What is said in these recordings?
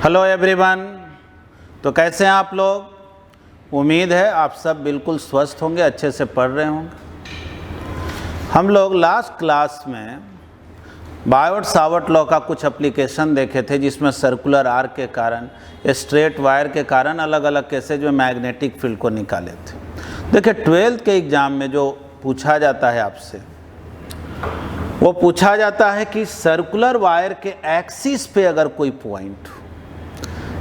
Hello everyone. तो कैसे हैं आप लोग? उम्मीद है आप सब बिल्कुल स्वस्थ होंगे, अच्छे से पढ़ रहे होंगे। हम लोग लास्ट क्लास में बायोट सावर्ट लॉ का कुछ एप्लीकेशन देखे थे, जिसमें सर्कुलर आर्क के कारण, स्ट्रेट वायर के कारण अलग अलग केसेज में मैग्नेटिक फील्ड को निकाले थे। देखिए 12th के एग्ज़ाम में जो पूछा जाता है आपसे, वो पूछा जाता है कि सर्कुलर वायर के एक्सिस पे अगर कोई पॉइंट हो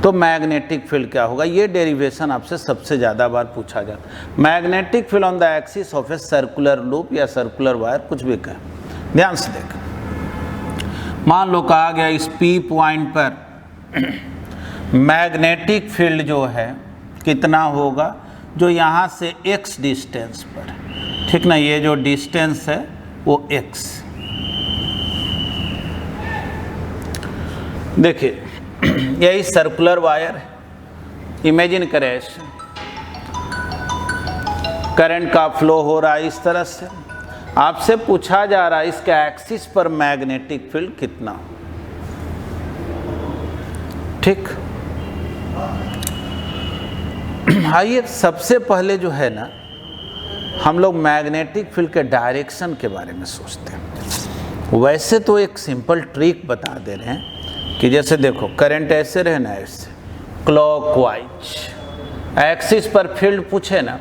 तो मैग्नेटिक फील्ड क्या होगा। ये डेरिवेशन आपसे सबसे ज़्यादा बार पूछा जाता है। Magnetic field on the axis of a circular loop या सर्कुलर वायर, कुछ भी कहें। ध्यान से देखें, मान लो कहा गया इस P पॉइंट पर मैग्नेटिक फील्ड जो है कितना होगा, जो यहाँ से x डिस्टेंस पर, ठीक ना, ये जो डिस्टेंस है वो x। देखिए यही सर्कुलर वायर है, इमेजिन करें करंट का फ्लो हो रहा है इस तरह से। आपसे पूछा जा रहा है इसके एक्सिस पर मैग्नेटिक फील्ड कितना, ठीक। आइए सबसे पहले जो है ना, हम लोग मैग्नेटिक फील्ड के डायरेक्शन के बारे में सोचते हैं। वैसे तो एक सिंपल ट्रिक बता दे रहे हैं कि जैसे देखो करंट ऐसे रहना है, ऐसे क्लॉकवाइज एक्सिस पर फील्ड पूछे ना,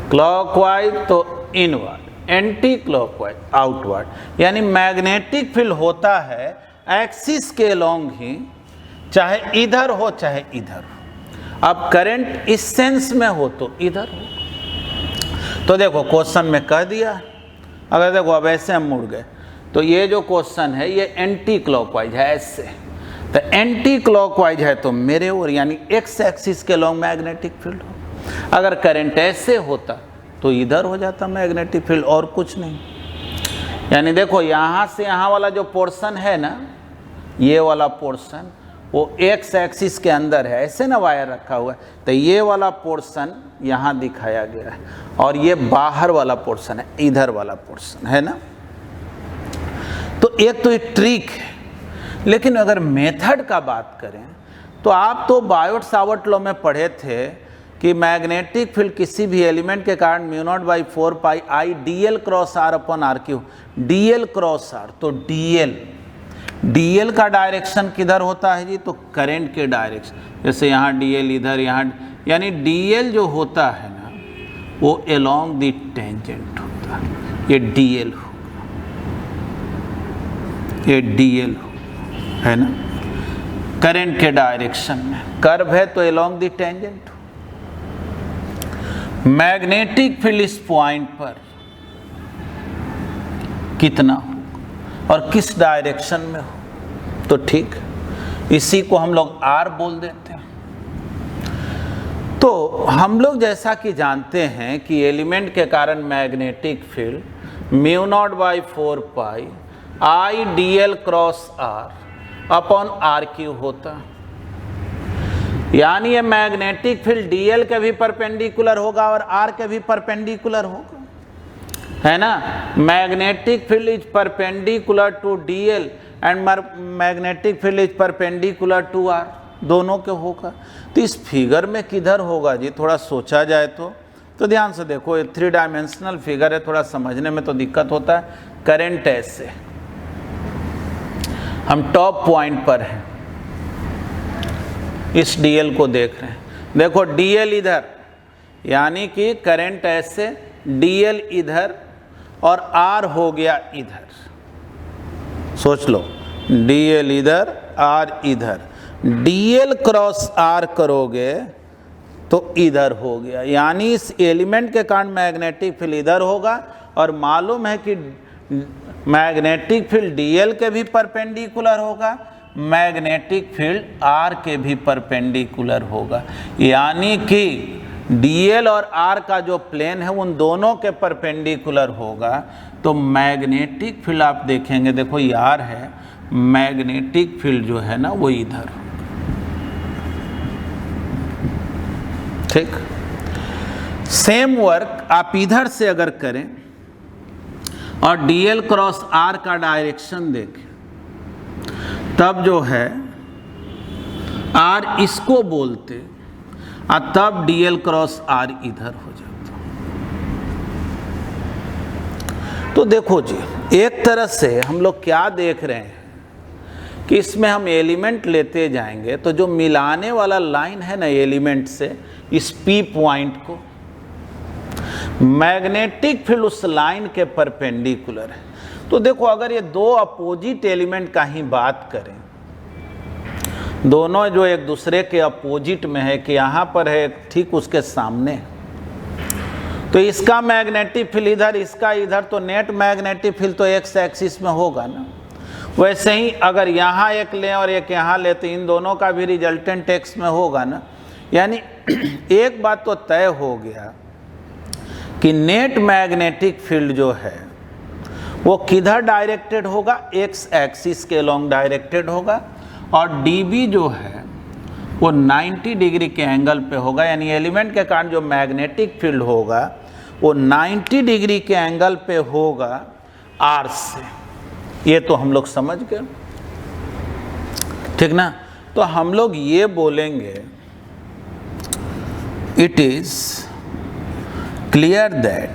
क्लॉकवाइज तो इनवर्ड, एंटी क्लॉकवाइज आउटवर्ड। यानी मैग्नेटिक फील्ड होता है एक्सिस के अलोंग ही, चाहे इधर हो चाहे इधर हो। अब करंट इस सेंस में हो तो इधर हो। तो देखो क्वेश्चन में कह दिया, अगर देखो अब ऐसे हम मुड़ गए तो ये जो क्वेश्चन है ये एंटी क्लॉकवाइज है, ऐसे। तो एंटी क्लॉकवाइज है तो मेरे ओर, यानी एक्स एक्सिस के लॉन्ग मैग्नेटिक फील्ड हो। अगर करंट ऐसे होता तो इधर हो जाता मैग्नेटिक फील्ड, और कुछ नहीं। यानी देखो यहाँ से यहाँ वाला जो पोर्शन है ना, ये वाला पोर्शन वो एक्स एक्सिस के अंदर है, ऐसे ना वायर रखा हुआ है, तो ये वाला पोर्शन यहाँ दिखाया गया है, और ये बाहर वाला पोर्शन है, इधर वाला पोर्शन है ना। तो एक तो ये ट्रिक है, लेकिन अगर मेथड का बात करें तो आप तो बायोट सावर्ट लॉ में पढ़े थे कि मैग्नेटिक फील्ड किसी भी एलिमेंट के कारण μ0/4 पाई I dl cross r upon r Q, dl cross r। तो dl का डायरेक्शन किधर होता है जी? तो करंट के डायरेक्शन, जैसे यहाँ dl इधर, यहाँ, यानी dl जो होता है ना वो अलोंग द टेंजेंट होता है। ये dl हो, ये dl है ना, करंट के डायरेक्शन में। कर्व है तो अलोंग द टेंजेंट हो। मैग्नेटिक फील्ड इस पॉइंट पर कितना हो और किस डायरेक्शन में हो, तो ठीक, इसी को हम लोग r बोल देते हैं। तो हम लोग जैसा कि जानते हैं कि एलिमेंट के कारण magnetic field μ0/4 pi I dl cross r upon r Q होता। यानी ये मैग्नेटिक फील्ड dl के भी परपेंडिकुलर होगा और r के भी परपेंडिकुलर होगा, है ना। Magnetic field is perpendicular to dl and magnetic field is perpendicular to r, दोनों के होगा। तो इस फिगर में किधर होगा जी? थोड़ा सोचा जाए तो ध्यान से देखो, ये 3 डायमेंशनल फिगर है, थोड़ा समझने में तो दिक्कत होता है। करंट ऐसे, हम टॉप पॉइंट पर हैं, इस dl को देख रहे हैं। देखो dl इधर, यानी कि करंट ऐसे, dl इधर और r हो गया इधर। सोच लो, dl इधर, r इधर, dl क्रॉस r करोगे तो इधर हो गया। यानी इस एलिमेंट के कारण मैग्नेटिक फील्ड इधर होगा, और मालूम है कि मैग्नेटिक फील्ड dl के भी परपेंडिकुलर होगा, मैग्नेटिक फील्ड r के भी परपेंडिकुलर होगा। यानी कि dl और r का जो प्लेन है उन दोनों के परपेंडिकुलर होगा। तो मैग्नेटिक फील्ड आप देखेंगे, देखो ये r है, मैग्नेटिक फील्ड जो है ना वो इधर, ठीक। सेम वर्क आप इधर से अगर करें और dl क्रॉस r का डायरेक्शन देखें, तब जो है आर इसको बोलते और तब dl क्रॉस आर इधर हो जाता। तो देखो जी, एक तरह से हम लोग क्या देख रहे हैं कि इसमें हम एलिमेंट लेते जाएंगे तो जो मिलाने वाला लाइन है ना एलिमेंट से इस P पॉइंट को, मैग्नेटिक फील्ड उस लाइन के परपेंडिकुलर है। तो देखो अगर ये दो अपोजिट एलिमेंट का ही बात करें, दोनों जो एक दूसरे के अपोजिट में है कि यहाँ पर है ठीक उसके सामने, तो इसका मैग्नेटिक फील्ड इधर, इसका इधर, तो नेट मैग्नेटिक फील्ड तो एक्स एक्सिस में होगा ना। वैसे ही अगर यहाँ एक लें और एक यहाँ लें तो इन दोनों का भी रिजल्टेंट एक्स में होगा ना। यानी एक बात तो तय हो गया कि नेट मैग्नेटिक फील्ड जो है वो किधर डायरेक्टेड होगा, एक्स एक्सिस के अलोंग डायरेक्टेड होगा, और dB जो है वो 90 डिग्री के एंगल पे होगा। यानी एलिमेंट के कारण जो मैग्नेटिक फील्ड होगा वो 90 डिग्री के एंगल पे होगा R से। ये तो हम लोग समझ गए, ठीक ना। तो हम लोग ये बोलेंगे it is clear that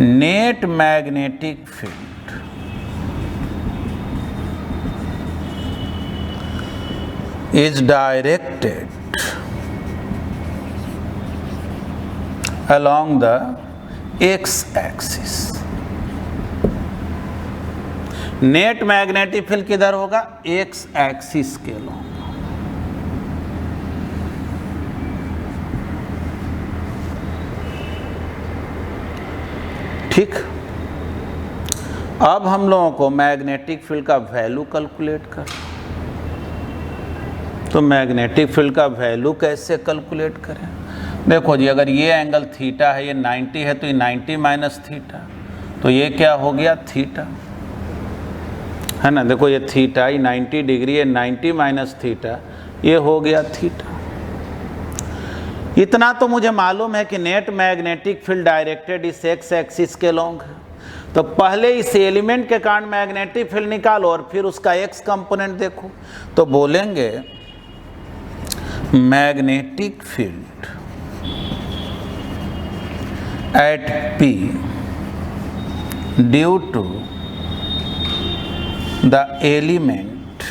net magnetic field is directed along the x-axis। Net magnetic field किधर होगा, एक्स एक्सिस के अलोंग। ठीक, अब हम लोगों को मैग्नेटिक फील्ड का वैल्यू कैलकुलेट कर। तो मैग्नेटिक फील्ड का वैल्यू कैसे कैलकुलेट करें। देखो जी, अगर ये एंगल थीटा है, ये 90 है, तो ये 90 माइनस थीटा, तो ये क्या हो गया थीटा, है ना। देखो ये थीटा, ये 90 डिग्री, ये 90 माइनस थीटा, ये हो गया थीटा। इतना तो मुझे मालूम है कि नेट मैग्नेटिक फील्ड डायरेक्टेड इस एक्स एक्सिस के लॉन्ग है। तो पहले इस एलिमेंट के कारण मैग्नेटिक फील्ड निकालो और फिर उसका एक्स कंपोनेंट देखो। तो बोलेंगे magnetic field at P due to the element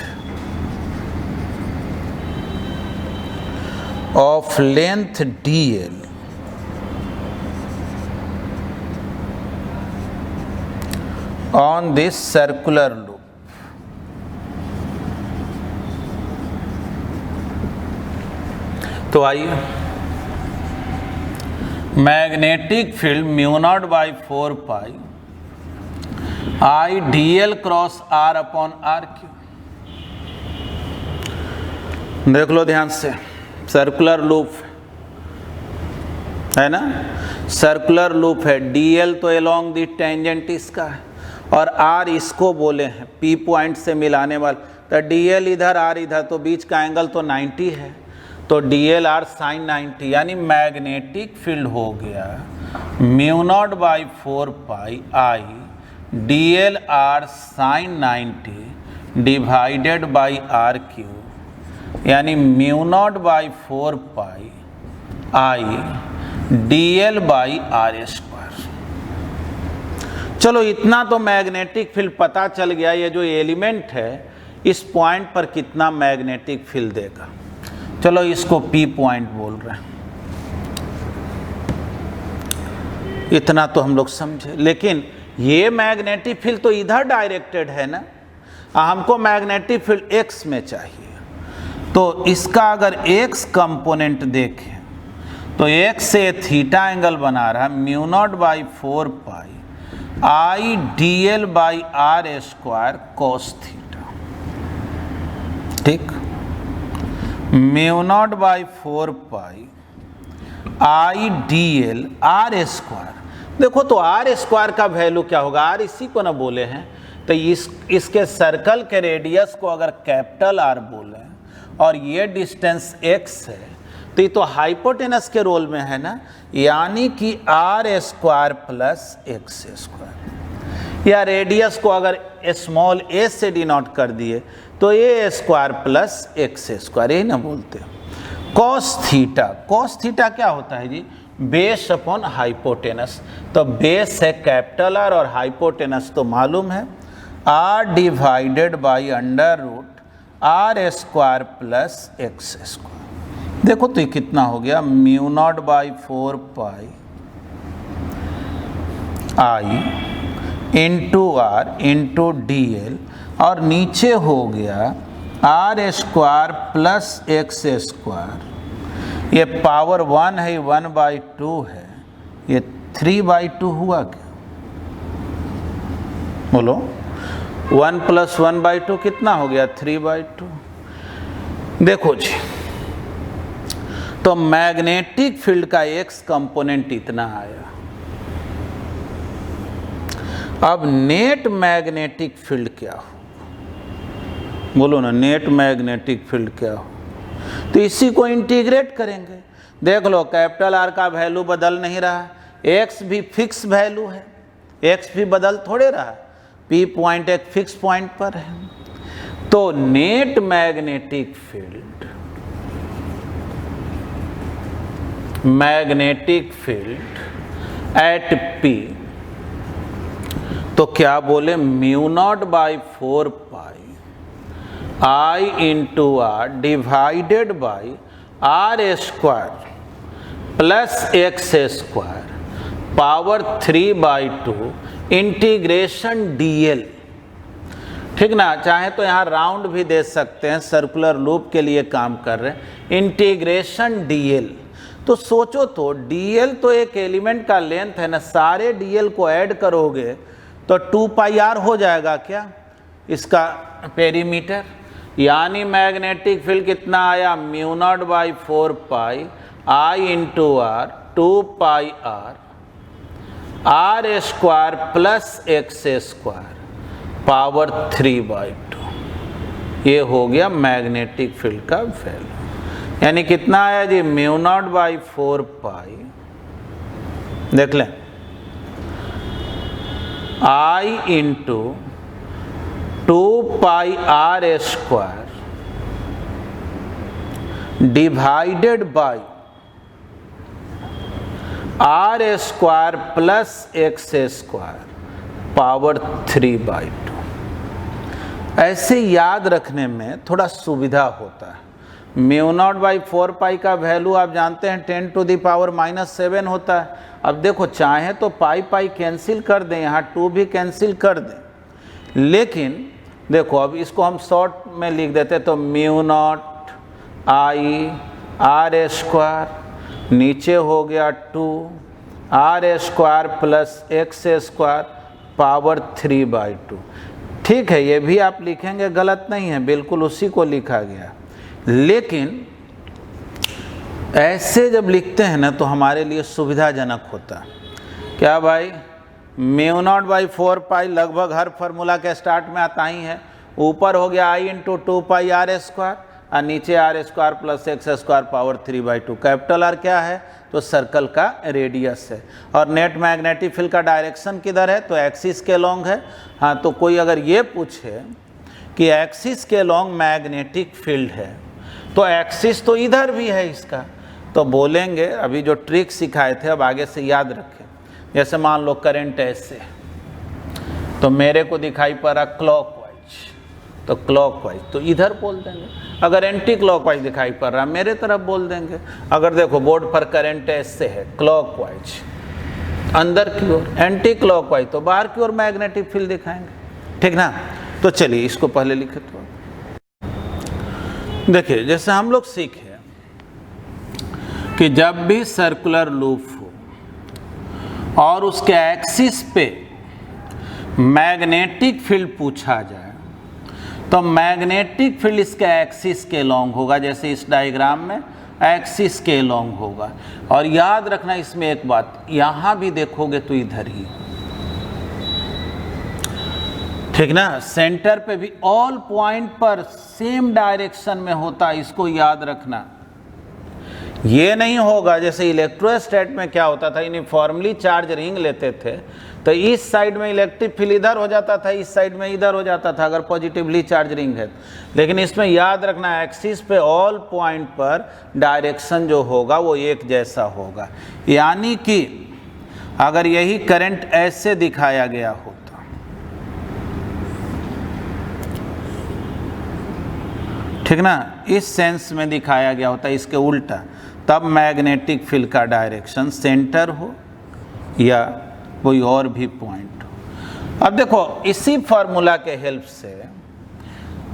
of length dl on this circular loop तो आइए, magnetic field mu not by 4 pi I dl cross r upon r cube. देख लो ध्यान से, सर्कुलर लूप है ना, सर्कुलर लूप है, dl तो अलोंग दी टेंजेंट इसका है और r इसको बोले हैं P पॉइंट से मिलाने वाला। तो dl इधर r इधर, तो बीच का एंगल तो 90 है, तो dl r साइन 90। यानी मैग्नेटिक फील्ड हो गया mu not by 4 pi I dl r sine 90 divided by r cube, यानी mu not by 4 pi I dl by r square. चलो इतना तो मैग्नेटिक फील्ड पता चल गया। ये जो एलिमेंट है इस पॉइंट पर कितना मैग्नेटिक फील्ड देगा। चलो इसको P पॉइंट बोल रहे हैं, इतना तो हम लोग समझे। लेकिन ये मैग्नेटिक फील्ड तो इधर डायरेक्टेड है ना, हमको मैग्नेटिक फील्ड x में चाहिए। तो इसका अगर x कंपोनेंट देखें तो x से थीटा एंगल बना रहा है mu not by 4 pi I dl by r square cos theta. ठीक, mu not by 4 pi I dl r square. देखो तो r स्क्वायर का वैल्यू क्या होगा, r इसी को ना बोले हैं, तो इसके सर्कल के रेडियस को अगर कैपिटल R बोले और ये डिस्टेंस x है तो ये तो हाइपोटेनस के रोल में है ना, यानी कि r square plus x square. या रेडियस को अगर स्मॉल a से डिनोट कर दिए तो a square plus x square, यही ना बोलते हैं। कॉस थीटा क्या होता है जी? Base upon hypotenuse. तो बेस है कैपिटल R और हाइपोटेनस तो मालूम है, r divided by under root r square plus x square. देखो तो ये कितना हो गया, mu not by 4 pi i into R into D L, और नीचे हो गया R square plus X square. ये पावर 1 है, 1/2 है, ये 3/2 हुआ क्या? बोलो 1 + 1/2 कितना हो गया? 3/2। देखो जी, तो मैग्नेटिक फील्ड का एक्स कंपोनेंट इतना आया। अब नेट मैग्नेटिक फील्ड क्या हो? बोलो ना, नेट मैग्नेटिक फील्ड क्या हो? तो इसी को इंटीग्रेट करेंगे। देख लो, कैपिटल आर का वैल्यू बदल नहीं रहा, एक्स भी फिक्स वैल्यू है, एक्स भी बदल थोड़े रहा, पी पॉइंट एक फिक्स पॉइंट पर है। तो net magnetic field at P, तो क्या बोले, mu not by 4 pi I into R divided by R square plus X square power 3/2 integration dl। ठीक ना, चाहे तो यहाँ राउंड भी दे सकते हैं, सर्कुलर लूप के लिए काम कर रहे हैं, इंटीग्रेशन dl। तो सोचो तो dl तो एक एलिमेंट का लेंथ है ना, सारे dl को ऐड करोगे तो 2πr हो जाएगा क्या इसका पेरीमीटर। यानी मैग्नेटिक फील्ड कितना आया, mu not by 4 pi I into R 2πr R square plus X square power 3/2। ये हो गया मैग्नेटिक फील्ड का वैल्यू। यानी कितना आया जी, म्यू नॉट बाई 4 पाई, देख लें, I into 2πr square divided by R square plus X square power 3/2। ऐसे याद रखने में थोड़ा सुविधा होता है। म्यू नॉट बाई 4 पाई का वैल्यू आप जानते हैं 10⁻⁻7 होता है। अब देखो, चाहे तो पाई कैंसिल कर दें, यहाँ 2 भी कैंसिल कर दें, लेकिन देखो अब इसको हम शॉर्ट में लिख देते, तो mu not I R square, नीचे हो गया 2 R square plus X square power 3/2। ठीक है, ये भी आप लिखेंगे, गलत नहीं है, बिल्कुल उसी को लिखा गया। लेकिन ऐसे जब लिखते हैं ना तो हमारे लिए सुविधाजनक होता है। क्या भाई, म्यू नॉट बाई 4 पाई लगभग हर फार्मूला के स्टार्ट में आता ही है। ऊपर हो गया I इंटू 2πr स्क्वायर और नीचे R square plus X square power 3/2। Capital R क्या है, तो सर्कल का रेडियस है, और नेट मैग्नेटिक फील्ड का डायरेक्शन किधर है, तो एक्सिस के लॉन्ग है। हाँ, तो कोई अगर ये पूछे कि एक्सिस के लॉन्ग मैग्नेटिक फील्ड है, तो एक्सिस तो इधर भी है इसका, तो बोलेंगे, अभी जो ट्रिक सिखाए थे अब आगे से याद रखें। जैसे मान लो करंट ऐसे, तो मेरे को दिखाई पड़ा क्लॉकवाइज, तो क्लॉकवाइज तो इधर बोल देंगे। अगर एंटी क्लॉकवाइज दिखाई पड़ रहा मेरे तरफ बोल देंगे। अगर देखो बोर्ड पर करंट ऐसे है, क्लॉकवाइज अंदर की ओर, एंटी क्लॉकवाइज तो बाहर की ओर मैग्नेटिक फील्ड दिखाएंगे। ठीक ना, तो चलिए इसको पहले लिखे। तो देखिए, जैसे हम लोग सीखे कि जब भी सर्कुलर लूप हो और उसके एक्सिस पे मैग्नेटिक फील्ड पूछा जाए, तो मैग्नेटिक फील्ड इसके एक्सिस के लॉन्ग होगा। जैसे इस डायग्राम में एक्सिस के लॉन्ग होगा। और याद रखना इसमें एक बात, यहाँ भी देखोगे तो इधर ही, ठीक ना, सेंटर पे भी ऑल पॉइंट पर सेम डायरेक्शन में होता है, इसको याद रखना। ये नहीं होगा जैसे इलेक्ट्रोस्टैट में क्या होता था, यूनिफॉर्मली चार्ज रिंग लेते थे तो इस साइड में इलेक्ट्रिक फील्ड इधर हो जाता था, इस साइड में इधर हो जाता था अगर पॉजिटिवली चार्ज रिंग है। लेकिन इसमें याद रखना एक्सिस पे ऑल पॉइंट पर डायरेक्शन जो होगा वो एक जैसा होगा। यानी कि अगर यही करंट ऐसे दिखाया गया होता, ठीक ना, इस सेंस में दिखाया गया होता, इसके उल्टा, तब मैग्नेटिक फील्ड का डायरेक्शन सेंटर हो या कोई और भी पॉइंट हो। अब देखो इसी फार्मूला के हेल्प से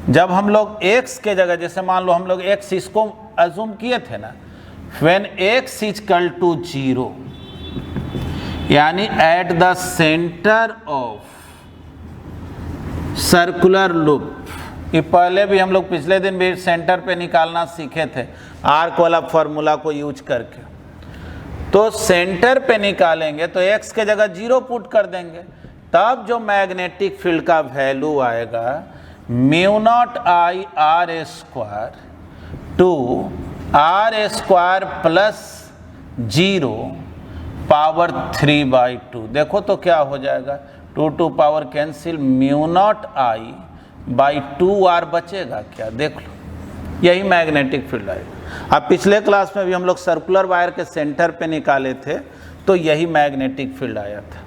जब हम लोग x के जगह, जैसे मान लो हम लोग x इसको अज्यूम किए थे ना, व्हेन x इक्वल टू 0 यानी eight the centre of circular loop, ये पहले भी हम लोग पिछले दिन भी सेंटर पे निकालना सीखे थे आर्क वाला फॉर्मूला को यूज करके। तो सेंटर पे निकालेंगे तो x के जगह 0 पुट कर देंगे, तब जो मैग्नेटिक फील्ड का वैल्यू आएगा mu not I R square two R square plus 0 power 3/2। देखो तो क्या हो जाएगा, 2 power cancel, mu not I by 2r बचेगा क्या, देख लो, यही मैग्नेटिक फील्ड आएगा। अब पिछले क्लास में भी हम लोग सर्कुलर वायर के सेंटर पे निकाले थे तो यही मैग्नेटिक फील्ड आया था।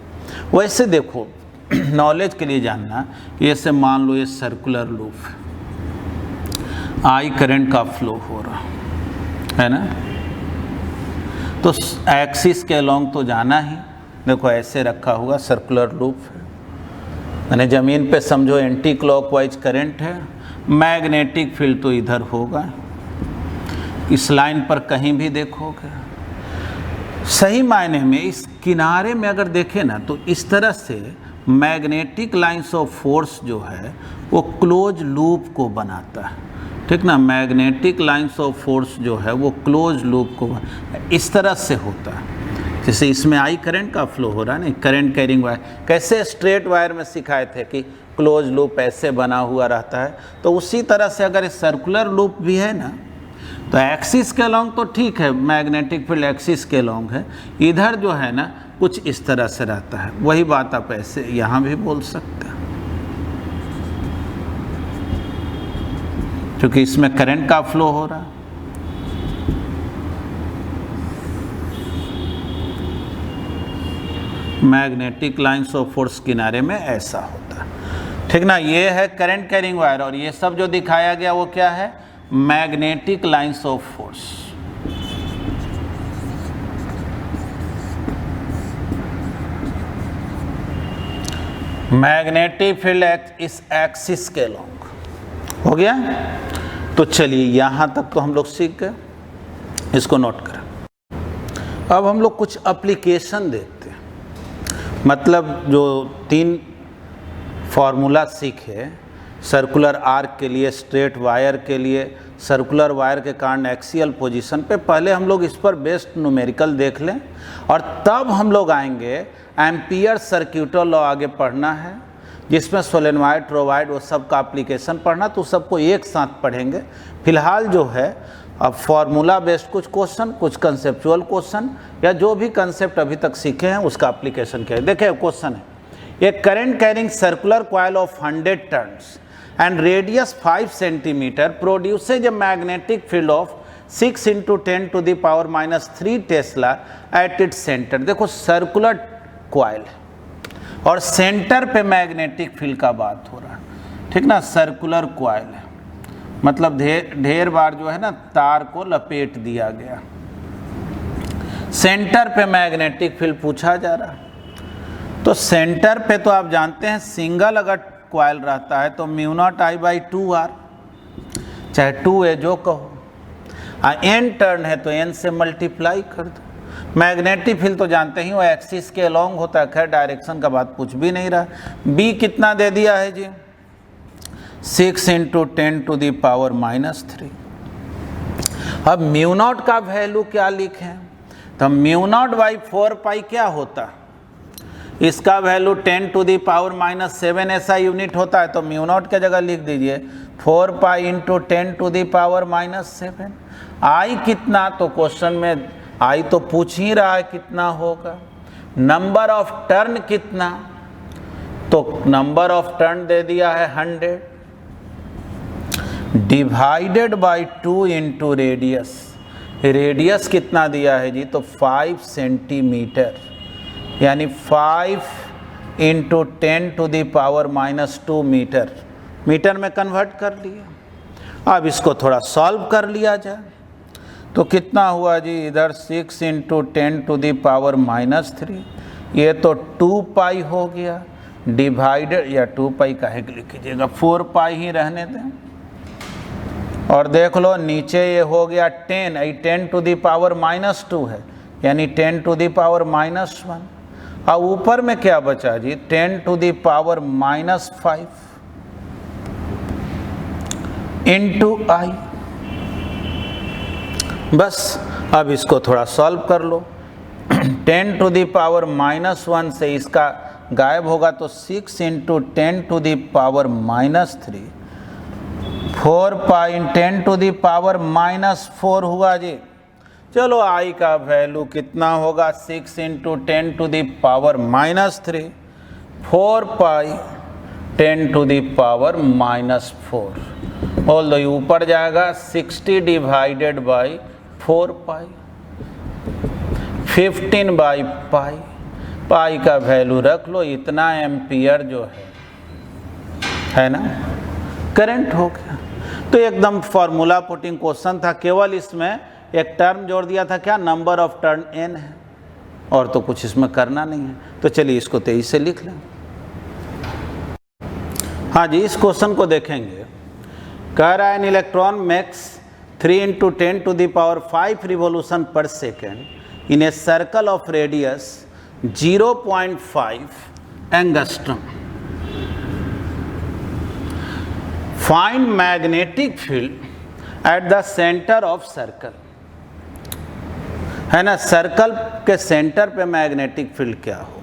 वैसे देखो नॉलेज के लिए जानना, जैसे मान लो ये सर्कुलर लूप है, आई करंट का फ्लो हो रहा है ना, तो एक्सिस के अलोंग तो जाना ही, देखो ऐसे रखा हुआ सर्कुलर लूप है, यानी ज़मीन पे समझो एंटी क्लॉकवाइज करंट है, मैग्नेटिक फील्ड तो इधर होगा, इस लाइन पर कहीं भी देखोगे। सही मायने में इस किनारे में अगर देखें ना तो इस तरह से मैग्नेटिक लाइंस ऑफ फोर्स जो है वो क्लोज लूप को बनाता है, ठीक ना, मैग्नेटिक लाइंस ऑफ फोर्स जो है वो क्लोज लूप को इस तरह से होता है। जैसे इसमें आई करंट का फ्लो हो रहा है ना, करंट कैरिंग वायर, कैसे स्ट्रेट वायर में सिखाए थे कि क्लोज लूप ऐसे बना हुआ रहता है, तो उसी तरह से अगर सर्कुलर लूप भी है ना, तो एक्सिस के अलोंग तो ठीक है, मैग्नेटिक फील्ड एक्सिस के अलोंग है, इधर जो है ना कुछ इस तरह से रहता है। वही बात आप ऐसे यहाँ भी बोल सकते हैं, क्योंकि इसमें करंट का फ्लो हो रहा है। मैग्नेटिक लाइंस ऑफ फोर्स किनारे में ऐसा होता है, ठीक ना। ये है करंट कैरिंग वायर, और ये सब जो दिखाया गया वो क्या है, magnetic lines of force. Magnetic field इस एक्सिस के लॉन्ग हो गया। तो चलिए यहां तक तो हम लोग सीख गए, इसको नोट करें। अब हम लोग कुछ एप्लीकेशन देखते हैं, मतलब जो 3 फार्मूला सीखे, सर्कुलर आर्क के लिए, स्ट्रेट वायर के लिए, सर्कुलर वायर के कारण एक्सियल पोजीशन पे, पहले हम लोग इस पर बेस्ड न्यूमेरिकल देख लें, और तब हम लोग आएंगे एम्पियर सर्क्यूटल लॉ आगे पढ़ना है, जिसमें सोलेनॉइड, टोरॉइड वो सब का एप्लीकेशन पढ़ना, तो सबको एक साथ पढ़ेंगे। फिलहाल जो है अब फार्मूला बेस्ड कुछ क्वेश्चन, कुछ कंसेप्चुअल क्वेश्चन, या जो भी कंसेप्ट अभी तक सीखे हैं उसका एप्लीकेशन क्या है। देखिए क्वेश्चन है, a current carrying circular coil of 100 turns and radius 5 centimeter produces a magnetic field of 6 × 10⁻³ Tesla at its center। देखो सर्कुलर कॉइल और सेंटर पे मैग्नेटिक फील्ड का बात हो रहा है, ठीक ना। सर्कुलर कॉइल है मतलब ढेर बार जो है ना तार को लपेट दिया गया, सेंटर पे मैग्नेटिक फील्ड पूछा जा रहा है। तो सेंटर पे तो आप जानते हैं सिंगल अगर कॉइल रहता है तो mu not I by 2r, चाहे 2a जो कहो, n टर्न है तो n से मल्टीप्लाई कर दो। मैग्नेटिक फील्ड तो जानते ही वो एक्सिस के अलोंग होता है, खैर डायरेक्शन का बात कुछ भी नहीं रहा। b कितना दे दिया है जी, 6 × 10⁻³ अब म्यू नॉट का वैल्यू क्या लिखें, तो म्यू नॉट बाई 4π क्या होता, इसका वैल्यू 10⁻⁻7 ऐसा यूनिट होता है, तो म्यू नॉट के जगह लिख दीजिए 4π × 10⁻⁷। आई कितना, तो क्वेश्चन में आई तो पूछ ही रहा है कितना होगा, नंबर ऑफ टर्न कितना, तो नंबर ऑफ टर्न दे दिया है 100 divided by 2 into radius. Radius कितना दिया है जी, तो 5 सेंटीमीटर, यानी 5 इंटू 10⁻⁻² मीटर, मीटर में कन्वर्ट कर लिया। अब इसको थोड़ा सॉल्व कर लिया जाए तो कितना हुआ जी, इधर 6 इंटू 10⁻⁻3, ये तो 2 पाई हो गया, डिवाइडेड, या 2 पाई काहे के लिख कीजिएगा, 4 पाई ही रहने दें। और देख लो नीचे ये हो गया 10, 10⁻⁻² है, यानी 10⁻⁻1। और ऊपर में क्या बचा जी, 10⁻⁻5 इंटू आई। बस अब इसको थोड़ा सॉल्व कर लो। 10⁻⁻1 से इसका गायब होगा तो 6 इंटू 10⁻⁻3, 4 पाई 10⁻⁻4 हुआ जी। चलो आई का वैल्यू कितना होगा, 6 इंटू 10⁻⁻3, 4 पाई 10⁻⁻4, ऑल दो ऊपर जाएगा 60 divided by 4 pi, 15 by pi, pi का वैल्यू रख लो, इतना एम्पियर जो है ना, करंट हो गया। तो एकदम फॉर्मूला पुटिंग क्वेश्चन था, केवल इसमें एक टर्म जोड़ दिया था, क्या, नंबर ऑफ टर्न n है, और तो कुछ इसमें करना नहीं है। तो चलिए इसको 23 से लिख लें। हाँ जी, इस क्वेश्चन को देखेंगे। कह रहा है an electron makes 3 into 10⁵ revolution per second in a circle of radius 0.5 angstrom. Find magnetic field at the centre of circle, है ना, सर्कल के सेंटर पे मैग्नेटिक फील्ड क्या हो।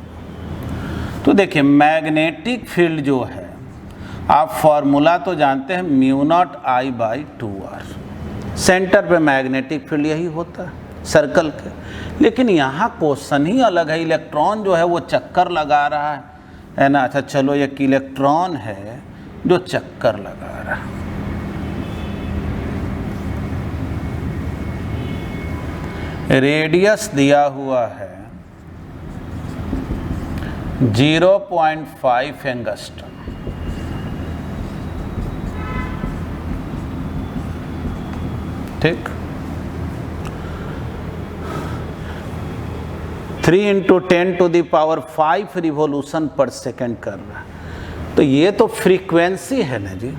तो देखिए मैग्नेटिक फील्ड जो है, आप फॉर्मूला तो जानते हैं, μ0I/2r, सेंटर पे मैग्नेटिक फील्ड यही होता है सर्कल के। लेकिन यहाँ क्वेश्चन ही अलग है, इलेक्ट्रॉन जो है वो चक्कर लगा रहा है ना। अच्छा चलो, एक इलेक्ट्रॉन है जो चक्कर लगा रहा है, रेडियस दिया हुआ है 0.5 एंगस्ट्रम। ठीक, 3 इंटू 10⁵ रिवोल्यूशन पर सेकेंड कर रहा है। तो ये तो फ्रीक्वेंसी है ना जी,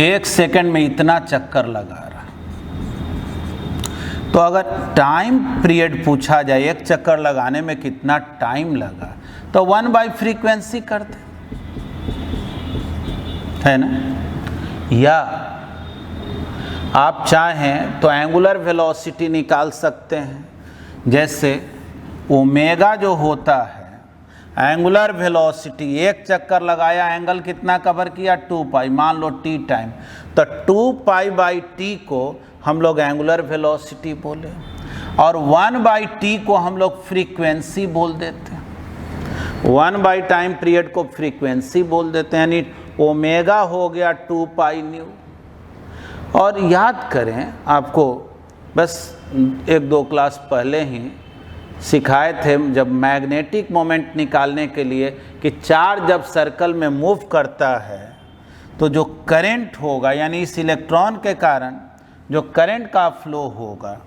1 सेकेंड में इतना चक्कर लगा रहा। तो अगर टाइम पीरियड पूछा जाए, एक चक्कर लगाने में कितना टाइम लगा, तो 1/फ्रीक्वेंसी करते है ना। या आप चाहें तो एंगुलर वेलोसिटी निकाल सकते हैं, जैसे ओमेगा जो होता है, एंगुलर वेलोसिटी, एक चक्कर लगाया, एंगल कितना कवर किया, 2 पाई, मान लो t टाइम, तो 2 पाई/t को हम लोग एंगुलर वेलोसिटी बोले, और 1/t को हम लोग फ्रीक्वेंसी बोल देते हैं। 1 टाइम पीरियड को फ्रीक्वेंसी बोल देते हैं, यानी ओमेगा हो गया 2 पाई न्यू। और याद करें, आपको बस 1-2 क्लास पहले ही सिखाए थे, जब मैग्नेटिक मोमेंट निकालने के लिए, कि चार्ज जब सर्कल में मूव करता है तो जो करंट होगा, यानी इस इलेक्ट्रॉन के कारण जो करंट का फ्लो होगा,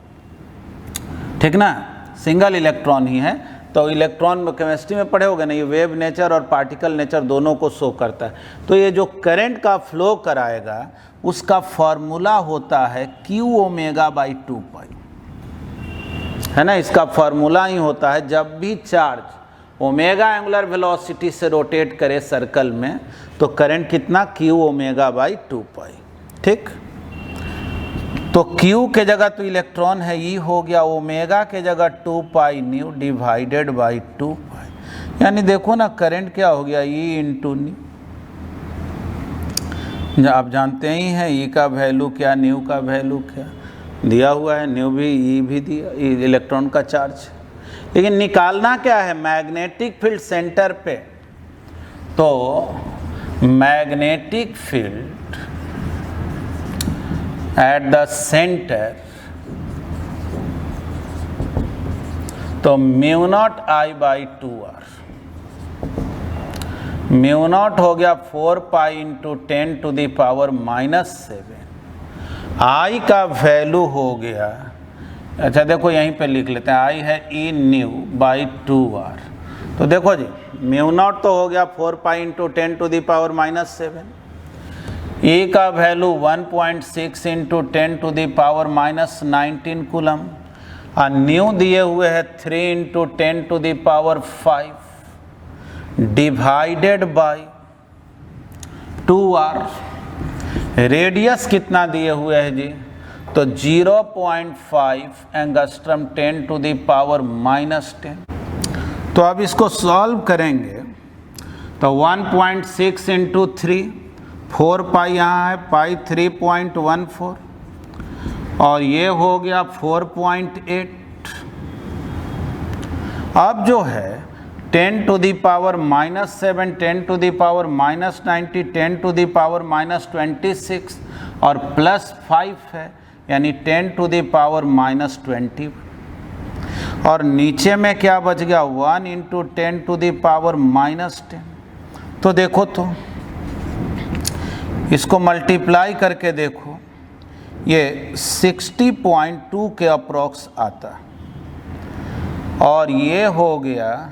ठीक ना, सिंगल इलेक्ट्रॉन ही है, तो इलेक्ट्रॉन में केमिस्ट्री में पढ़े होगे ना, ये वेव नेचर और पार्टिकल नेचर दोनों को शो करता है। तो ये जो करंट का फ्लो कराएगा, उसका फॉर्मूला होता है Q⍵/2 पाई, है ना। इसका फॉर्मूला ही होता है, जब भी चार्ज ओमेगा एंगुलर वेलोसिटी से रोटेट करे सर्कल में, तो करंट कितना, Q⍵/2 पाई। ठीक, तो Q के जगह तो इलेक्ट्रॉन है, E हो गया, ओमेगा के जगह 2 पाई न्यू डिवाइडेड बाई 2 पाई, यानी देखो ना करंट क्या हो गया, E इंटू न्यू। आप जानते ही हैं E का वैल्यू क्या, न्यू का वैल्यू क्या। दिया हुआ है, न्यू भी, ई भी दिया, इलेक्ट्रॉन का चार्ज। लेकिन निकालना क्या है, मैग्नेटिक फील्ड सेंटर पे। तो magnetic field at the centre, तो mu not I by 2r, mu not हो गया 4 pi into 10 to the power -7। I का वैल्यू हो गया, अच्छा देखो यहीं पे लिख लेते हैं, आई है ई न्यू बाई 2r। तो देखो जी, म्यू नॉट तो हो गया 4 pi into 10 to the power -7, e का वैल्यू 1.6 into 10 to the power -19 coulomb, और न्यू दिए हुए है 3 into 10 to the power 5 divided by 2r। Radius कितना दिए हुए है जी, तो 0.5 एंगस्ट्रम 10 टू द पावर -10। तो अब इसको सॉल्व करेंगे तो 1.6 इंटू 3, 4 पाई यहाँ है, पाई 3.14, और ये हो गया 4.8। अब जो है 10 to the power -7, 10 to the power -90, 10 to the power -26 और +5 है, यानी 10 टू दी पावर -20। और नीचे में क्या बच गया, 1 इंटू 10 टू दी पावर -10। तो देखो तो इसको मल्टीप्लाई करके देखो, ये 60.2 के अप्रॉक्स आता, और ये हो गया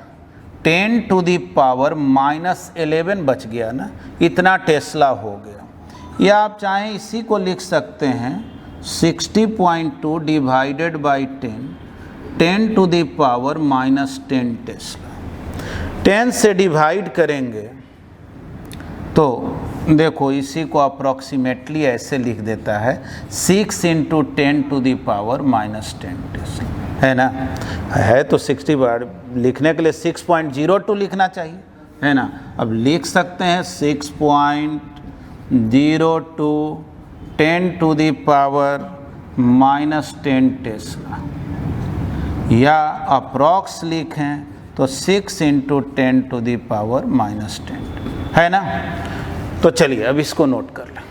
10 टू दी पावर -11 बच गया ना, इतना टेस्ला हो गया। या आप चाहें इसी को लिख सकते हैं 60.2 divided by 10 to the power -10 टेस्ला। 10 से डिवाइड करेंगे तो देखो इसी को अप्रॉक्सीमेटली ऐसे लिख देता है 6 into 10 to the power -10 tesla, है ना। है तो 60 बार लिखने के लिए 6.02 लिखना चाहिए, है ना। अब लिख सकते हैं 6.02 10 टू दी पावर -10 टेस्ला, या अप्रॉक्स लिखें तो 6 इंटू 10 टू दी पावर -10, है ना। तो चलिए अब इसको नोट कर लें।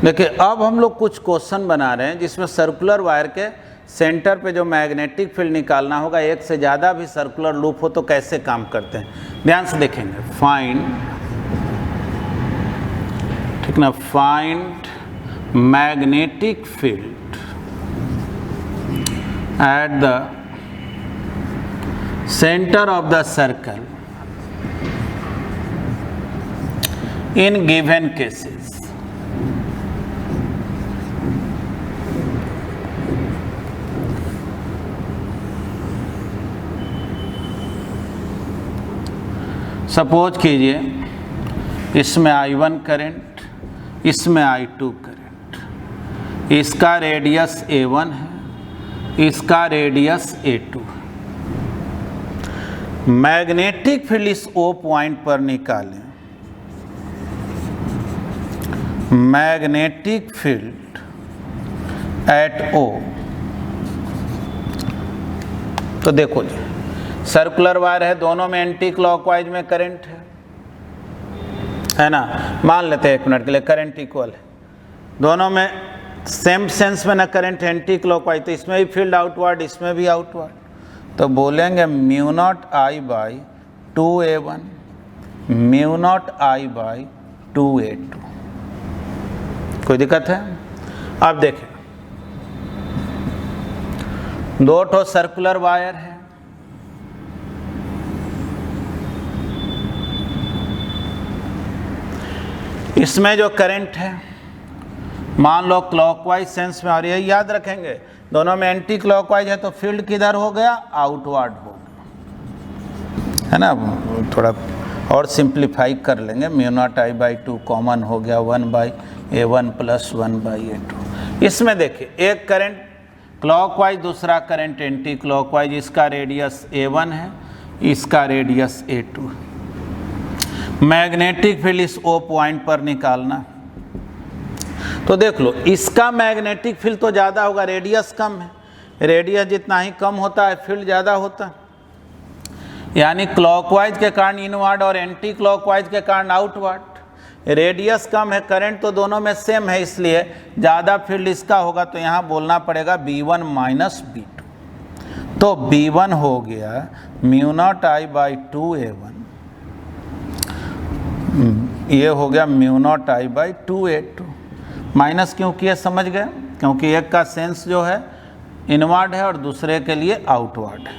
देखिए अब हम लोग कुछ क्वेश्चन बना रहे हैं जिसमें सर्कुलर वायर के सेंटर पे जो मैग्नेटिक फील्ड निकालना होगा, एक से ज़्यादा भी सर्कुलर लूप हो तो कैसे काम करते हैं, ध्यान से देखेंगे। फाइंड, ठीक ना, find magnetic field at the centre of the circle in given cases। Suppose कीजिए इसमें I1 करंट, इसमें I2 करंट, इसका रेडियस A1 है, इसका रेडियस A2 है। मैग्नेटिक फील्ड इस O पॉइंट पर निकालें। मैग्नेटिक फील्ड एट O, तो देखो जी सर्कुलर वायर है, दोनों में एंटी क्लॉकवाइज में करंट है ना। मान लेते हैं 1 मिनट के लिए करंट इक्वल है, दोनों में सेम सेंस में ना करंट एंटी क्लॉकवाइज, तो इसमें भी फील्ड आउटवर्ड, इसमें भी आउटवर्ड। तो बोलेंगे mu not I by 2A1 mu not I by 2A2। कोई दिक्कत है? अब देखें, दो ठो सर्कुलर वायर है, इसमें जो करंट है मान लो क्लॉकवाइज सेंस में आ रही है, याद रखेंगे दोनों में एंटी क्लॉकवाइज है तो फील्ड किधर हो गया, आउटवर्ड हो गया, है ना। थोड़ा और सिंप्लीफाई कर लेंगे, mu not I by 2 common हो गया 1/A1 प्लस 1/A2। इसमें देखिए एक करंट क्लॉकवाइज, दूसरा करंट एंटी क्लॉकवाइज, इसका रेडियस A1 है, इसका रेडियस A2 है। मैग्नेटिक फील्ड इस O पॉइंट पर निकालना, तो देख लो, इसका मैग्नेटिक फील्ड तो ज़्यादा होगा, रेडियस कम है, रेडियस जितना ही कम होता है फील्ड ज़्यादा होता है, यानी क्लॉकवाइज के कारण इनवर्ड और एंटी क्लॉकवाइज के कारण आउटवर्ड। रेडियस कम है, करंट तो दोनों में सेम है, इसलिए ज़्यादा फील्ड इसका होगा, तो यहाँ बोलना पड़ेगा B1 माइनस B2। तो B1 हो गया μ0I/2A1, ये हो गया μ0I/2A2। माइनस क्यों किया समझ गए, क्योंकि एक का सेंस जो है इनवर्ड है और दूसरे के लिए आउटवर्ड है।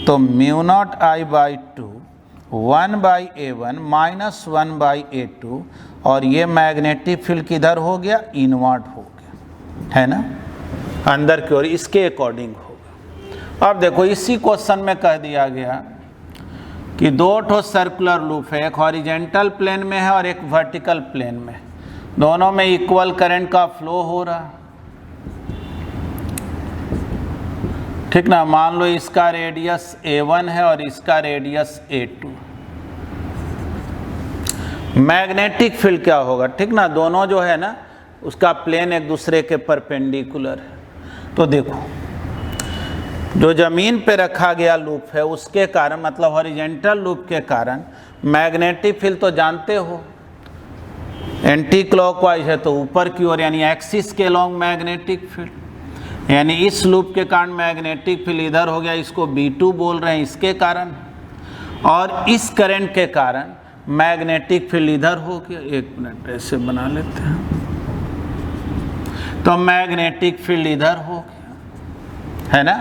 तो μ0I/2 1/A1 माइनस 1/A2, और ये मैग्नेटिक फील्ड किधर हो गया, इनवर्ड हो गया, है ना, अंदर की ओर, इसके अकॉर्डिंग होगा। अब देखो इसी क्वेश्चन में कह दिया गया कि दो ठो सर्कुलर लूप है, एक हॉरिजेंटल प्लेन में है और एक वर्टिकल प्लेन में, दोनों में इक्वल करंट का फ्लो हो रहा, ठीक ना। मान लो इसका रेडियस A1 है और इसका रेडियस A2। मैग्नेटिक फील्ड क्या होगा, ठीक ना, दोनों जो है ना उसका प्लेन एक दूसरे के परपेंडिकुलर है। तो देखो जो जमीन पे रखा गया लूप है उसके कारण, मतलब हॉरिजेंटल लूप के कारण मैग्नेटिक फील्ड तो जानते हो, एंटी क्लॉकवाइज है तो ऊपर की ओर, यानी एक्सिस के लॉन्ग मैग्नेटिक फील्ड, यानी इस लूप के कारण मैग्नेटिक फील्ड इधर हो गया, इसको B2 बोल रहे हैं इसके कारण, और इस करंट के कारण मैग्नेटिक फील्ड इधर हो गया। एक मिनट ऐसे बना लेते हैं, तो मैग्नेटिक फील्ड इधर हो गया, है ना।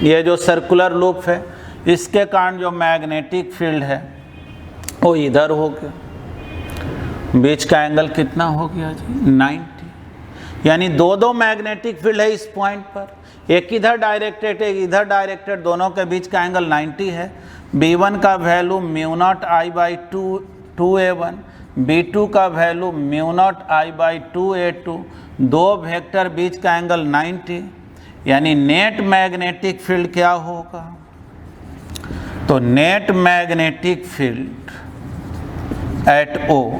ये जो सर्कुलर लूप है इसके कारण जो मैग्नेटिक फील्ड है वो इधर हो गया। बीच का एंगल कितना हो गया जी, 90, यानी दो मैग्नेटिक फील्ड है इस पॉइंट पर, एक इधर डायरेक्टेड एक इधर डायरेक्टेड, दोनों के बीच का एंगल 90 है। B1 का वैल्यू μ0I/2A1, B2 का वैल्यू μ0I/2A2, दो वेक्टर बीच का एंगल 90, यानी नेट मैग्नेटिक फील्ड क्या होगा, तो net magnetic field eight O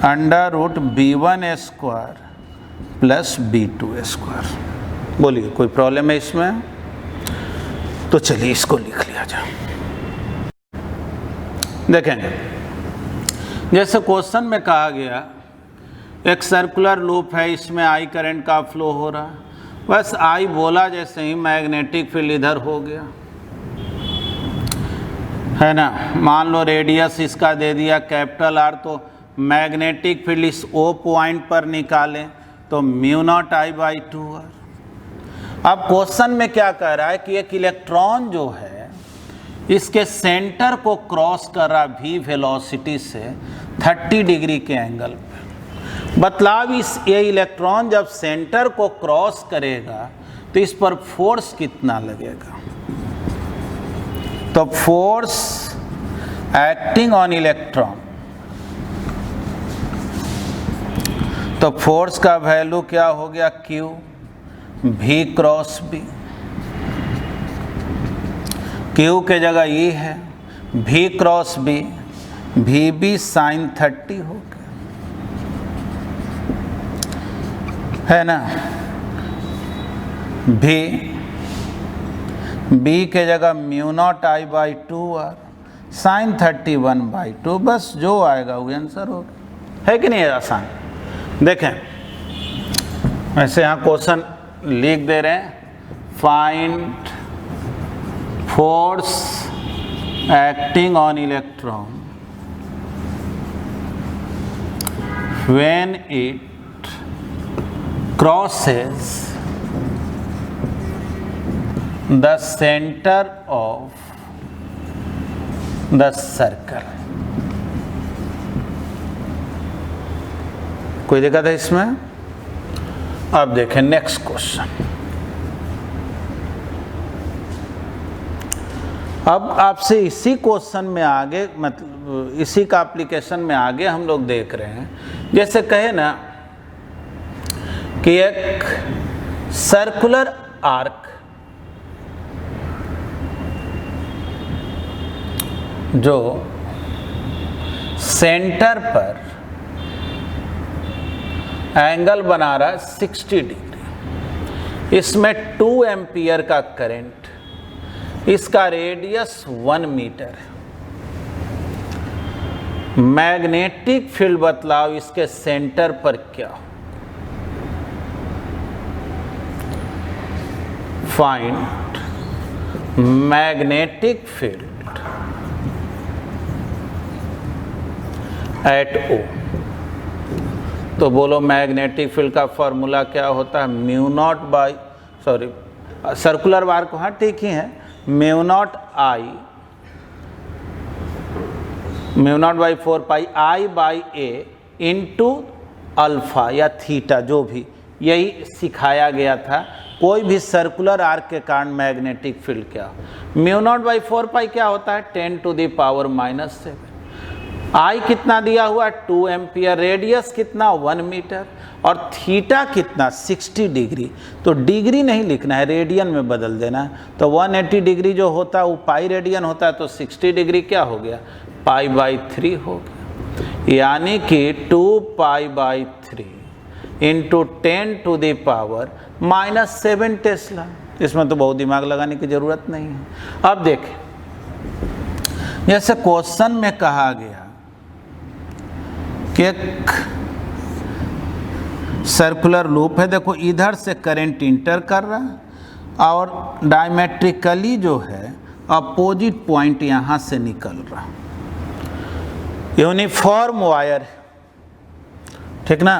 √B1² plus B2²। बोलिए कोई प्रॉब्लम है इसमें, तो चलिए इसको लिख लिया जाए। देखेंगे जैसे क्वेश्चन में कहा गया एक सर्कुलर लूप है, इसमें I करंट का फ्लो हो रहा, बस I बोला जैसे ही मैग्नेटिक फील्ड इधर हो गया, है ना। मान लो रेडियस इसका दे दिया कैपिटल R, तो मैग्नेटिक फील्ड इस O पॉइंट पर निकालें तो μ0I/2R। अब क्वेश्चन में क्या कह रहा है कि एक इलेक्ट्रॉन जो है इसके सेंटर को क्रॉस कर रहा v वेलोसिटी से 30 डिग्री के एंगल पर। बतलाव ये इलेक्ट्रॉन जब सेंटर को क्रॉस करेगा तो इस पर फोर्स कितना लगेगा, तो फोर्स एक्टिंग ऑन इलेक्ट्रॉन, तो फोर्स का वैल्यू क्या हो गया Q V×B। Q के जगह ये है V×B, VB sin 30 हो गया, है ना। B के जगह μ0I/2R sin 31/2, बस जो आएगा वो आंसर होगा, है कि नहीं, आसान। देखें वैसे यहाँ क्वेश्चन लिख दे रहे हैं, find force acting on electron when it crosses the centre of the circle. कोई दिक्कत है इसमें। अब देखें नेक्स्ट क्वेश्चन। अब आपसे इसी क्वेश्चन में आगे, मतलब इसी का एप्लीकेशन में आगे हम लोग देख रहे हैं, जैसे कहे ना कि एक सर्कुलर आर्क जो सेंटर पर एंगल बना रहा है 60 डिग्री, इसमें 2 एम्पियर का करंट, इसका रेडियस 1 मीटर है। मैग्नेटिक फील्ड बतलाओ इसके सेंटर पर क्या हो। Find magnetic field eight O। तो बोलो मैग्नेटिक फील्ड का फॉर्मूला क्या होता है, mu not by, sorry circular bar को, हाँ ठीक ही है, mu not by 4 pi I by A into alpha या थीटा, जो भी, यही सिखाया गया था। कोई भी सर्कुलर आर्क के कारण मैग्नेटिक फील्ड क्या, म्यू नॉट बाई 4 पाई क्या होता है 10 टू द पावर -7। I कितना दिया हुआ 2 एम्पियर, रेडियस कितना 1 मीटर, और थीटा कितना 60 डिग्री। तो डिग्री नहीं लिखना है, रेडियन में बदल देना है। तो 180 डिग्री जो होता है वो पाई रेडियन होता है, तो 60 डिग्री क्या हो गया, पाई बाई 3 हो गया। यानी कि 2 pi by 3 into 10 to the power -7 tesla. इसमें तो बहुत दिमाग लगाने की जरूरत नहीं है। अब देखें, जैसे क्वेश्चन में कहा गया कि एक सर्कुलर लूप है, देखो इधर से करंट इंटर कर रहा है और डायमेट्रिकली जो है अपोजिट पॉइंट यहाँ से निकल रहा है। यूनिफॉर्म वायर, ठीक ना।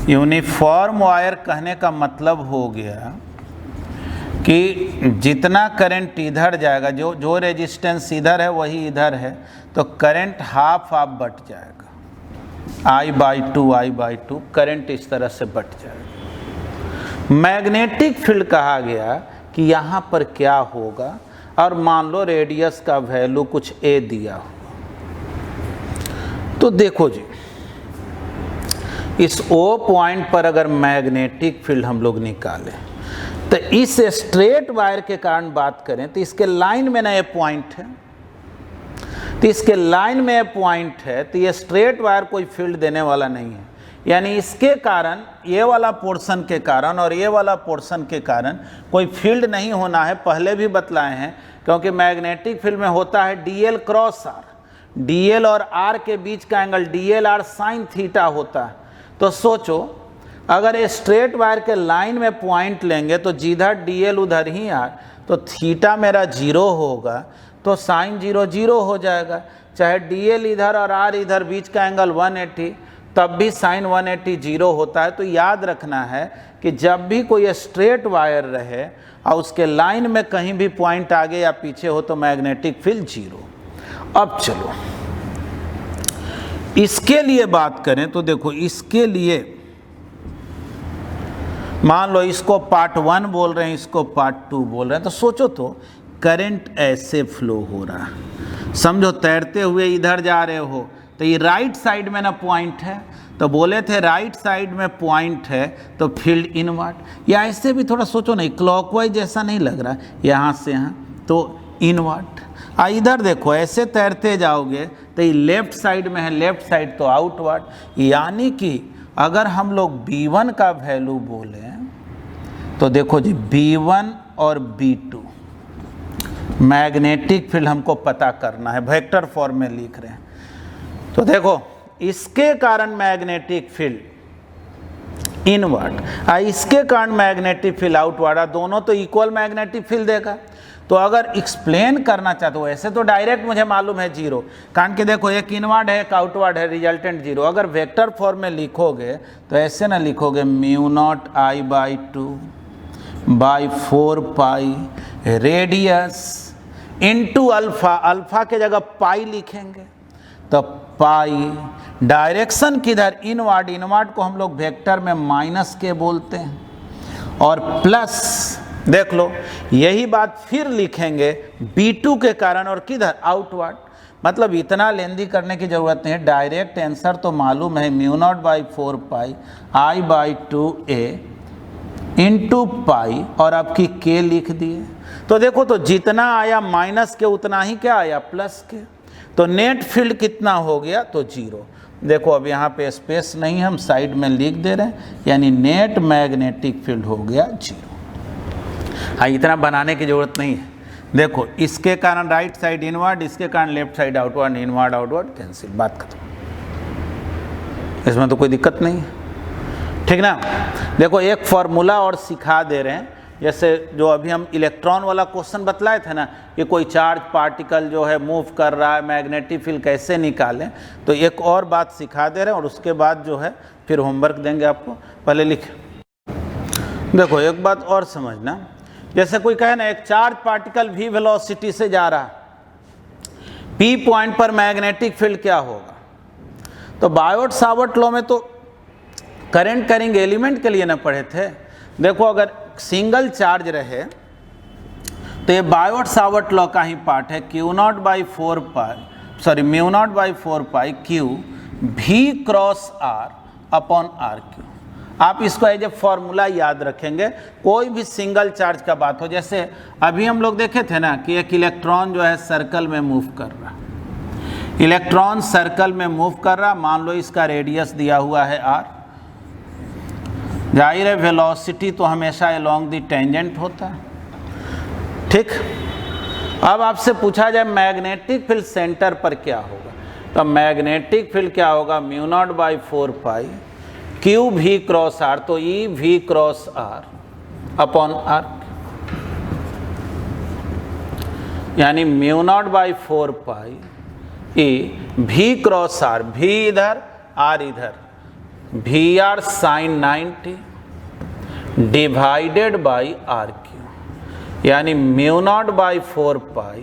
यूनिफॉर्म वायर कहने का मतलब हो गया कि जितना करंट इधर जाएगा, जो रेजिस्टेंस इधर है वही इधर है, तो करंट हाफ बट जाएगा, I बाई 2 करंट इस तरह से बट जाएगा। मैग्नेटिक फील्ड कहा गया कि यहाँ पर क्या होगा, और मान लो रेडियस का वैल्यू कुछ A दिया हो। तो देखो जी, इस O पॉइंट पर अगर मैग्नेटिक फील्ड हम लोग निकालें, तो इस स्ट्रेट वायर के कारण बात करें तो इसके लाइन में ना ये पॉइंट है, तो इसके लाइन में ये पॉइंट है, तो ये स्ट्रेट वायर कोई फील्ड देने वाला नहीं है। यानी इसके कारण, ये वाला पोर्शन के कारण और ये वाला पोर्शन के कारण कोई फील्ड नहीं होना है, पहले भी बतलाए हैं। क्योंकि मैग्नेटिक फील्ड में होता है DL क्रॉस R, DL और R के बीच का एंगल DLR साइन थीटा होता है। तो सोचो, अगर ये स्ट्रेट वायर के लाइन में पॉइंट लेंगे तो जिधर DL उधर ही R, तो थीटा मेरा 0 होगा, तो साइन 0 0 हो जाएगा। चाहे DL इधर और R इधर, बीच का एंगल 180, तब भी साइन 180 0 होता है। तो याद रखना है कि जब भी कोई स्ट्रेट वायर रहे और उसके लाइन में कहीं भी पॉइंट आगे या पीछे हो तो मैग्नेटिक फील्ड 0। अब चलो इसके लिए बात करें तो देखो, इसके लिए मान लो इसको पार्ट 1 बोल रहे हैं, इसको पार्ट 2 बोल रहे हैं। तो सोचो तो, करंट ऐसे फ्लो हो रहा है, समझो तैरते हुए इधर जा रहे हो, तो ये राइट साइड में ना पॉइंट है, तो बोले थे राइट साइड में पॉइंट है तो फील्ड इनवर्ट, या ऐसे भी थोड़ा सोचो नहीं, क्लॉकवाइज जैसा नहीं लग रहा, यहाँ से यहाँ तो इनवर्ट। इधर देखो, ऐसे तैरते जाओगे तो ये लेफ्ट साइड में है, लेफ्ट साइड तो आउटवर्ड। यानी कि अगर हम लोग B1 का वैल्यू बोलें तो देखो जी, B1 और B2 मैग्नेटिक फील्ड हमको पता करना है, वेक्टर फॉर्म में लिख रहे हैं। तो देखो, इसके कारण मैग्नेटिक फील्ड इनवर्ड, इसके कारण मैग्नेटिक फील्ड आउटवर्ड, दोनों तो इक्वल मैग्नेटिक फील्ड देगा। तो अगर एक्सप्लेन करना चाहते हो, ऐसे तो डायरेक्ट मुझे मालूम है 0, कारण कि देखो एक इनवर्ड है एक आउटवर्ड है, रिजल्टेंट 0। अगर वेक्टर फॉर्म में लिखोगे तो ऐसे ना लिखोगे, mu naught I by 2 by 4 pi radius into alpha, alpha के जगह पाई लिखेंगे, तो पाई डायरेक्शन किधर, इनवर्ड, इनवर्ड को हम लोग वेक्टर में माइनस के बोलते हैं, और प्लस देख लो यही बात फिर लिखेंगे B2 के कारण, और किधर, आउटवर्ड। मतलब इतना लेंदी करने की जरूरत नहीं है, डायरेक्ट आंसर तो मालूम है, mu not by 4 pi I by 2A into pi, और आपकी K लिख दिए। तो देखो, तो जितना आया माइनस के उतना ही क्या आया, प्लस के। तो नेट फील्ड कितना हो गया, तो 0। देखो अब यहाँ पे स्पेस नहीं, हम साइड में लिख दे रहे हैं, यानी नेट मैग्नेटिक फील्ड हो गया 0। हाँ, इतना बनाने की ज़रूरत नहीं है। देखो इसके कारण राइट साइड इनवर्ड, इसके कारण left side outward, inward outward cancel, बात खत्म। इसमें तो कोई दिक्कत नहीं है, ठीक ना। देखो एक फॉर्मूला और सिखा दे रहे हैं, जैसे जो अभी हम इलेक्ट्रॉन वाला क्वेश्चन बतलाए थे ना, कि कोई चार्ज पार्टिकल जो है मूव कर रहा है, मैग्नेटिक फील्ड कैसे निकालें, तो एक और बात सिखा दे रहे हैं और उसके बाद जो है फिर होमवर्क देंगे आपको। पहले लिखें। देखो एक बात और समझना, जैसे कोई कहे ना एक चार्ज पार्टिकल v वेलोसिटी से जा रहा है, p पॉइंट पर मैग्नेटिक फील्ड क्या होगा, तो बायोट सावर्ट लॉ में तो करंट कैरिंग एलिमेंट के लिए ना पढ़े थे। देखो अगर सिंगल चार्ज रहे तो ये बायोट सावर्ट लॉ का ही पार्ट है, μ0/4π q v cross r upon R cube. आप इसको एज ए फॉर्मूला याद रखेंगे, कोई भी सिंगल चार्ज का बात हो। जैसे अभी हम लोग देखे थे ना कि एक इलेक्ट्रॉन जो है सर्कल में मूव कर रहा, इलेक्ट्रॉन सर्कल में मूव कर रहा, मान लो इसका रेडियस दिया हुआ है r, जाहिर है वेलोसिटी तो हमेशा अलोंग द टेंजेंट होता है, ठीक। अब आपसे पूछा जाए मैग्नेटिक फील्ड सेंटर पर क्या होगा, तो मैग्नेटिक फील्ड क्या होगा, μ0/4π q v क्रॉस r, तो e v cross r upon r, यानी μ0/4π e v cross r, v इधर r इधर, VR sine 90 divided by R cube, यानी μ0/4π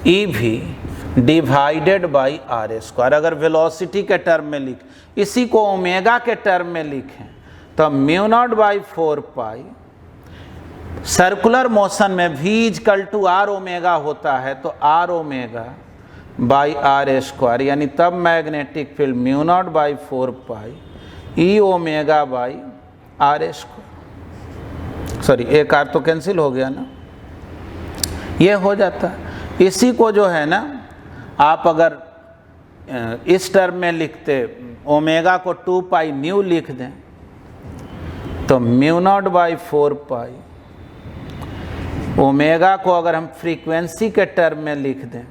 EV divided by R square. अगर वेलोसिटी के टर्म में लिख, इसी को ओमेगा के टर्म में लिखें तो μ0/4π सर्कुलर मोशन में v = r ओमेगा होता है, तो r omega by R square, यानी तब magnetic field μ0/4π e omega by R square. Sorry, एक आर तो कैंसिल हो गया ना, ये हो जाता है। इसी को जो है ना आप अगर इस टर्म में लिखते, ओमेगा को 2π न्यू लिख दें, तो μ0/4π ओमेगा को अगर हम फ्रीक्वेंसी के टर्म में लिख दें,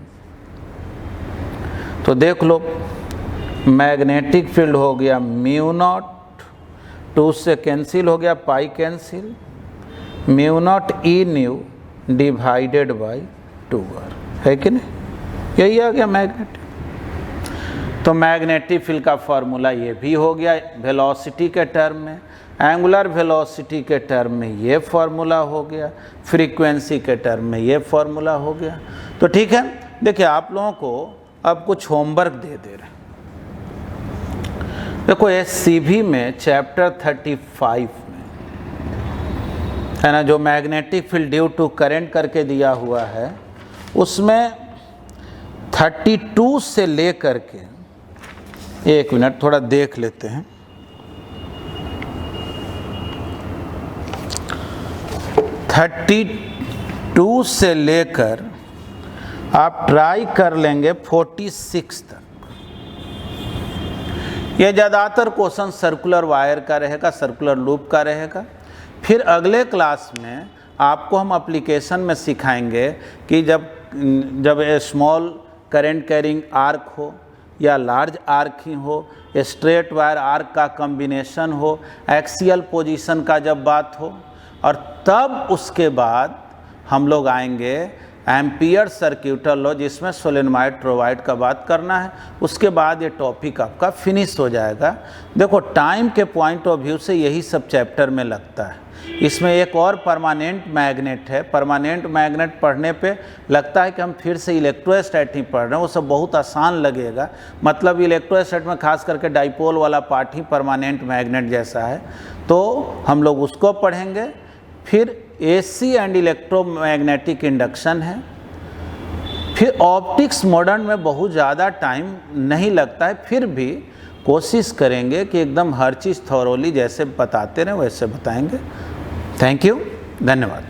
तो देख लो मैग्नेटिक फील्ड हो गया μ0, 2 से कैंसिल हो गया, pi cancel, μ0 e nu divided by 2r, है कि नहीं, यही आ गया मैग्नेटिक। तो मैग्नेटिक फील्ड का फॉर्मूला ये भी हो गया, वेलोसिटी के टर्म में, एंगुलर वेलोसिटी के टर्म में ये फॉर्मूला हो गया, फ्रीक्वेंसी के टर्म में ये फॉर्मूला हो गया। तो ठीक है, देखिए आप लोगों को अब कुछ होमवर्क दे रहे हैं। देखो SCV में चैप्टर 35 में है ना, जो magnetic field due to current करके दिया हुआ है, उसमें 32 से लेकर के, एक मिनट थोड़ा देख लेते हैं, 32 से लेकर आप ट्राई कर लेंगे 46 तक। ये ज़्यादातर क्वेश्चन सर्कुलर वायर का रहेगा, सर्कुलर लूप का रहेगा। फिर अगले क्लास में आपको हम एप्लीकेशन में सिखाएंगे कि जब स्मॉल करंट कैरिंग आर्क हो या लार्ज आर्क ही हो, स्ट्रेट वायर आर्क का कॉम्बिनेशन हो, एक्सियल पोजीशन का जब बात हो, और तब उसके बाद हम लोग आएंगे एम्पियर सर्क्यूटल लॉ, जिसमें सोलेनॉइड टोरॉइड का बात करना है। उसके बाद ये टॉपिक आपका फिनिश हो जाएगा। देखो टाइम के पॉइंट ऑफ व्यू से यही सब चैप्टर में लगता है। इसमें एक और परमानेंट मैग्नेट है। परमानेंट मैग्नेट पढ़ने पे लगता है कि हम फिर से इलेक्ट्रोस्टैट ही पढ़ रहे हैं, वो सब बहुत आसान लगेगा। मतलब इलेक्ट्रोस्टैट में खास करके डाइपोल वाला पार्ट ही परमानेंट मैग्नेट जैसा है, तो हम लोग उसको पढ़ेंगे। फिर AC एंड इलेक्ट्रोमैग्नेटिक इंडक्शन है। फिर ऑप्टिक्स मॉडर्न में बहुत ज़्यादा टाइम नहीं लगता है, फिर भी कोशिश करेंगे कि एकदम हर चीज़ थॉरोली जैसे बताते रहें वैसे बताएंगे। थैंक यू, धन्यवाद।